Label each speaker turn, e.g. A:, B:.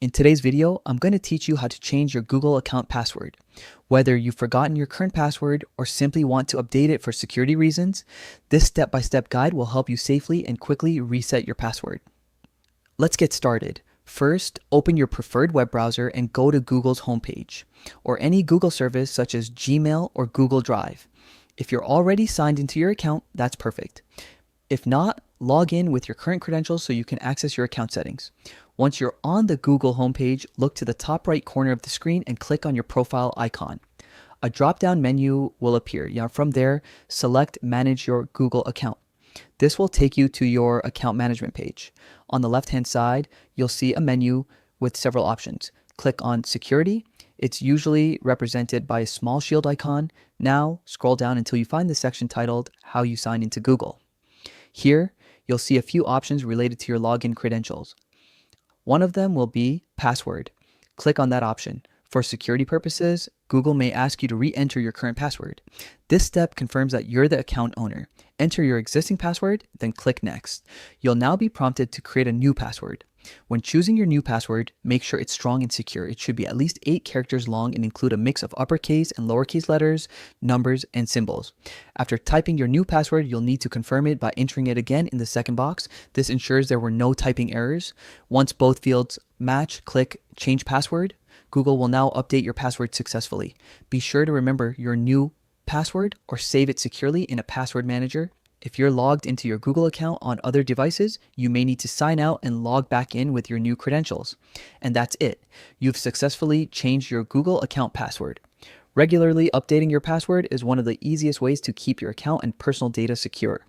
A: In today's video, I'm going to teach you how to change your Google account password. Whether you've forgotten your current password or simply want to update it for security reasons, this step-by-step guide will help you safely and quickly reset your password. Let's get started. First, open your preferred web browser and go to Google's homepage, or any Google service such as Gmail or Google Drive. If you're already signed into your account, that's perfect. If not, log in with your current credentials so you can access your account settings. Once you're on the Google homepage, look to the top right corner of the screen and click on your profile icon. A drop-down menu will appear. From there, select Manage Your Google Account. This will take you to your account management page. On the left-hand side, you'll see a menu with several options. Click on Security. It's usually represented by a small shield icon. Now, scroll down until you find the section titled How You Sign into Google. Here, you'll see a few options related to your login credentials. One of them will be password. Click on that option. For security purposes, Google may ask you to re-enter your current password. This step confirms that you're the account owner. Enter your existing password, then click Next. You'll now be prompted to create a new password. When choosing your new password, make sure it's strong and secure. It should be at least 8 characters long and include a mix of uppercase and lowercase letters, numbers, and symbols. After typing your new password, you'll need to confirm it by entering it again in the second box. This ensures there were no typing errors. Once both fields match, click Change Password. Google will now update your password successfully. Be sure to remember your new password or save it securely in a password manager. If you're logged into your Google account on other devices, you may need to sign out and log back in with your new credentials. And that's it. You've successfully changed your Google account password. Regularly updating your password is one of the easiest ways to keep your account and personal data secure.